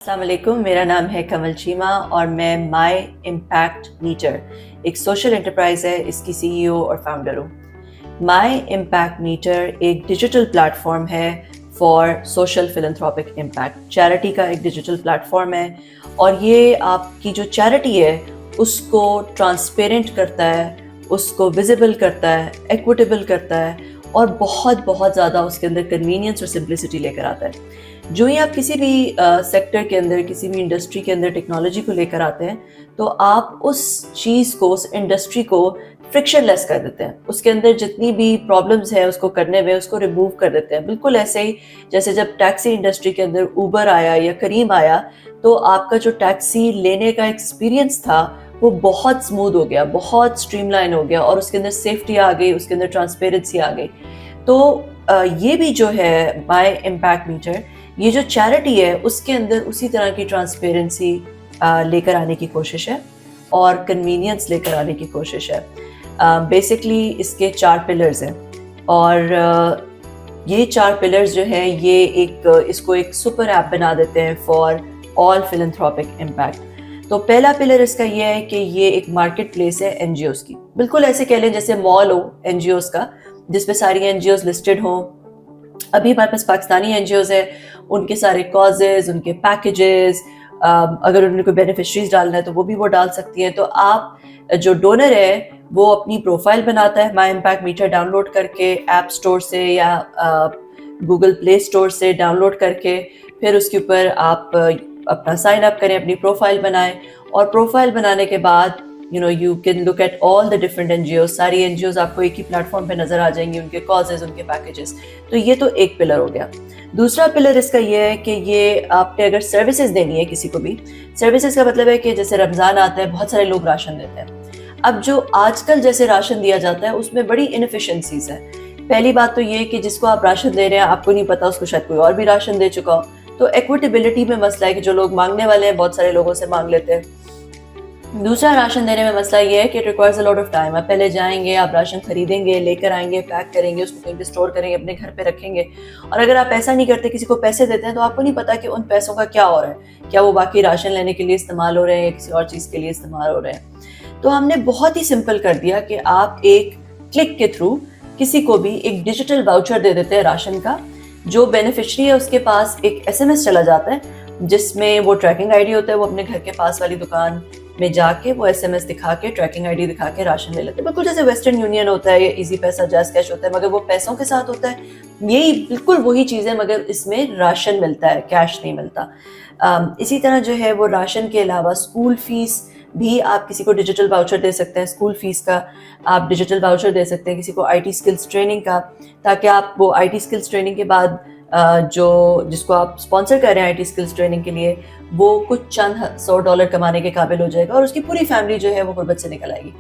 السلام علیکم، میرا نام ہے کمل چیمہ اور میں مائی امپیکٹ میٹر ایک سوشل انٹرپرائز ہے، اس کی سی ای او اور فاؤنڈر ہوں۔ مائی امپیکٹ میٹر ایک ڈیجیٹل پلیٹ فارم ہے فار سوشل فلنتھروپک امپیکٹ، چیریٹی کا ایک ڈیجیٹل پلیٹ فارم ہے، اور یہ آپ کی جو چیریٹی ہے اس کو ٹرانسپیرنٹ کرتا ہے، اس کو ویزیبل کرتا ہے، ایکویٹیبل کرتا ہے، اور بہت زیادہ اس کے اندر کنوینئنس اور سمپلسٹی لے کر آتا ہے۔ جو ہی آپ کسی بھی سیکٹر کے اندر، کسی بھی انڈسٹری کے اندر ٹیکنالوجی کو لے کر آتے ہیں تو آپ اس چیز کو، اس انڈسٹری کو فرکشن لیس کر دیتے ہیں، اس کے اندر جتنی بھی پرابلمز ہیں اس کو کرنے میں اس کو ریموو کر دیتے ہیں۔ بالکل ایسے ہی جیسے جب ٹیکسی انڈسٹری کے اندر اوبر آیا یا کریم آیا تو آپ کا جو ٹیکسی لینے کا ایکسپیرینس تھا وہ بہت اسموتھ ہو گیا، بہت اسٹریم لائن ہو گیا، اور اس کے اندر سیفٹی آ گئی، اس کے اندر ٹرانسپیرنسی آ گئی۔ تو یہ بھی جو ہے مائی امپیکٹ میٹر، یہ جو چیریٹی ہے اس کے اندر اسی طرح کی ٹرانسپیرنسی لے کر آنے کی کوشش ہے اور کنوینئنس لے کر آنے کی کوشش ہے۔ بیسکلی اس کے 4 پلرز ہیں، اور یہ 4 پلرز جو ہیں یہ اس کو ایک سپر ایپ بنا دیتے ہیں فار آل فلنتھروپک امپیکٹ۔ تو پہلا پلر اس کا یہ ہے کہ یہ ایک مارکیٹ پلیس ہے این جی اوز کی، بالکل ایسے کہہ لیں جیسے مال ہو این جی اوز کا، جس پہ ساری این جی اوز لسٹڈ ہوں۔ ابھی ہمارے پاس پاکستانی این جی اوز ہیں، ان کے سارے کازز، ان کے پیکیجز، اگر انہوں نے کوئی بینیفیشریز ڈالنا ہے تو وہ بھی وہ ڈال سکتی ہیں۔ تو آپ جو ڈونر ہے وہ اپنی پروفائل بناتا ہے مائی امپیکٹ میٹر ڈاؤن لوڈ کر کے ایپ اسٹور سے یا گوگل پلے اسٹور سے ڈاؤن لوڈ کر کے، پھر اس کے اوپر آپ اپنا سائن اپ کریں، اپنی پروفائل بنائیں، اور پروفائل بنانے کے بعد you can look at all the different NGOs، ساری NGOs آپ کو ایک ہی پلیٹ فارم پہ نظر آ جائیں گی، ان کے کازز، ان کے پیکیجز۔ تو یہ تو ایک پلر ہو گیا۔ دوسرا پلر اس کا یہ ہے کہ یہ آپ نے اگر سروسز دینی ہے کسی کو بھی، سروسز کا مطلب ہے کہ جیسے رمضان آتا ہے بہت سارے لوگ راشن دیتے ہیں۔ اب جو آج کل جیسے راشن دیا جاتا ہے اس میں بڑی انیفیشنسیز ہیں۔ پہلی بات تو یہ کہ جس کو آپ راشن دے رہے ہیں آپ کو نہیں پتا اس کو شاید کوئی اور بھی راشن دے چکا ہو، تو ایکویٹیبلٹی میں مسئلہ ہے کہ جو لوگ مانگنے والے ہیں بہت سارے لوگوں سے مانگ لیتے ہیں۔ دوسرا راشن دینے میں مسئلہ یہ ہے کہ it requires a lot of time. آپ پہلے جائیں گے، آپ راشن خریدیں گے، لے کر آئیں گے، پیک کریں گے، اس کو کہیں پہ اسٹور کریں گے، اپنے گھر پہ رکھیں گے، اور اگر آپ ایسا نہیں کرتے، کسی کو پیسے دیتے ہیں تو آپ کو نہیں پتا کہ ان پیسوں کا کیا ہو رہا ہے، کیا وہ باقی راشن لینے کے لیے استعمال ہو رہے ہیں یا کسی اور چیز کے لیے استعمال ہو رہے ہیں۔ تو ہم نے بہت ہی سمپل کر دیا کہ آپ ایک کلک کے تھرو کسی کو بھی ایک ڈیجیٹل واؤچر دے دیتے ہیں راشن کا، جو بینیفیشری ہے اس کے پاس ایک ایس ایم ایس چلا جاتا ہے جس میں وہ ٹریکنگ آئی ڈی ہوتا ہے، وہ اپنے گھر کے پاس والی دکان میں جا کے وہ ایس ایم ایس دکھا کے، ٹریکنگ آئی ڈی دکھا کے راشن لے لیتے ہیں، بالکل جیسے ویسٹرن یونین ہوتا ہے یا ایزی پیسہ، جیز کیش ہوتا ہے، مگر وہ پیسوں کے ساتھ ہوتا ہے۔ یہی بالکل وہی چیز ہے، مگر اس میں راشن ملتا ہے، کیش نہیں ملتا۔ اسی طرح جو ہے وہ راشن کے علاوہ اسکول فیس بھی آپ کسی کو ڈیجیٹل واؤچر دے سکتے ہیں، اسکول فیس کا آپ ڈیجیٹل واؤچر دے سکتے ہیں، کسی کو آئی ٹی اسکلس ٹریننگ کا، تاکہ آپ وہ آئی ٹی اسکلس ٹریننگ کے بعد جس کو آپ اسپانسر کر رہے ہیں آئی ٹی اسکلس ٹریننگ کے لیے، وہ کچھ چند $100 کمانے کے قابل ہو جائے گا، اور اس کی پوری فیملی جو ہے وہ غربت سے نکل آئے گی۔